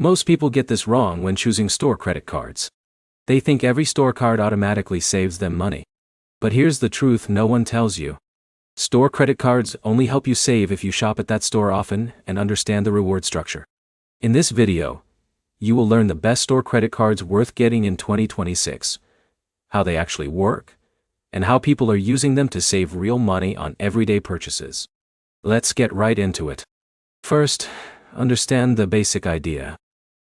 Most people get this wrong when choosing store credit cards. They think every store card automatically saves them money. But here's the truth no one tells you. Store credit cards only help you save if you shop at that store often and understand the reward structure. In this video, you will learn the best store credit cards worth getting in 2026, how they actually work, and how people are using them to save real money on everyday purchases. Let's get right into it. First, understand the basic idea.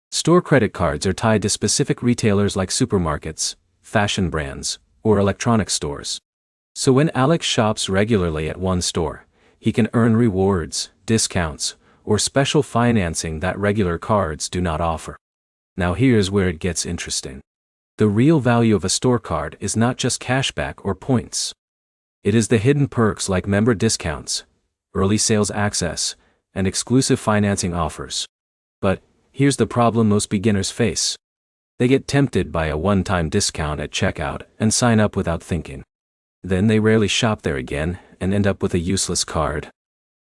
Store credit cards are tied to specific retailers like supermarkets, fashion brands, or electronics stores. So when Alex shops regularly at one store, he can earn rewards, discounts, or special financing that regular cards do not offer. Now here's where it gets interesting. The real value of a store card is not just cashback or points. It is the hidden perks like member discounts, early sales access, and exclusive financing offers. But here's the problem most beginners face. They get tempted by a one-time discount at checkout and sign up without thinking. Then they rarely shop there again and end up with a useless card.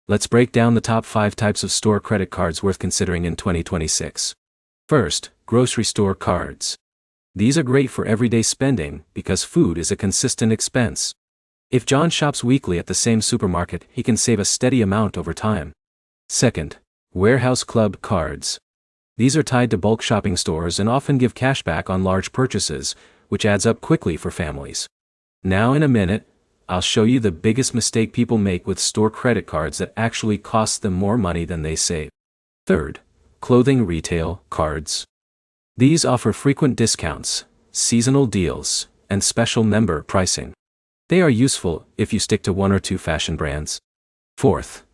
Let's break down the top 5 types of store credit cards worth considering in 2026. First, grocery store cards. These are great for everyday spending because food is a consistent expense. If John shops weekly at the same supermarket, he can save a steady amount over time. Second, warehouse club cards. These are tied to bulk shopping stores and often give cashback on large purchases, which adds up quickly for families. Now in a minute, I'll show you the biggest mistake people make with store credit cards that actually costs them more money than they save. Third, clothing retail cards. These offer frequent discounts, seasonal deals, and special member pricing. They are useful if you stick to 1 or 2 fashion brands. Fourth,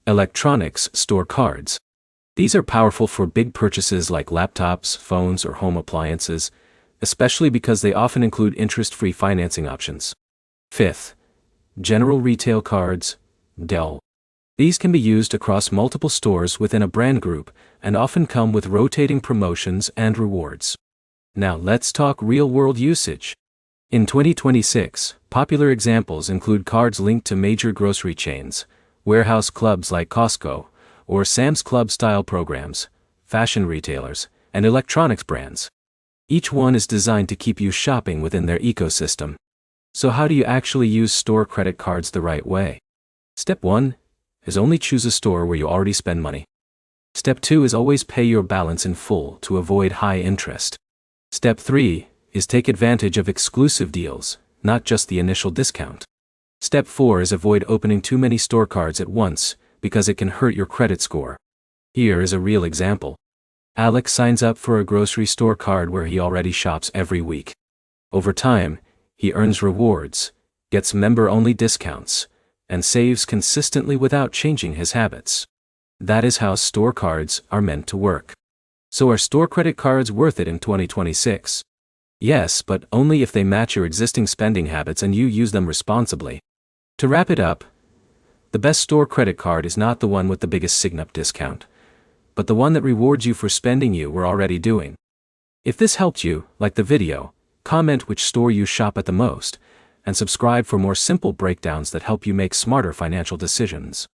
electronics store cards. These are powerful for big purchases like laptops, phones, or home appliances, especially because they often include interest-free financing options. Fifth, general retail cards, DEL. These can be used across multiple stores within a brand group and often come with rotating promotions and rewards. Now let's talk real-world usage. In 2026, popular examples include cards linked to major grocery chains, warehouse clubs like Costco, or Sam's Club-style programs, fashion retailers, and electronics brands. Each one is designed to keep you shopping within their ecosystem. So how do you actually use store credit cards the right way? Step 1 is only choose a store where you already spend money. Step 2 is always pay your balance in full to avoid high interest. Step 3 is take advantage of exclusive deals, not just the initial discount. Step 4 is avoid opening too many store cards at once, because it can hurt your credit score. Here is a real example. Alex signs up for a grocery store card where he already shops every week. Over time, he earns rewards, gets member-only discounts, and saves consistently without changing his habits. That is how store cards are meant to work. So are store credit cards worth it in 2026? Yes, but only if they match your existing spending habits and you use them responsibly. To wrap it up, the best store credit card is not the one with the biggest sign-up discount, but the one that rewards you for spending you were already doing. If this helped you, like the video, comment which store you shop at the most, and subscribe for more simple breakdowns that help you make smarter financial decisions.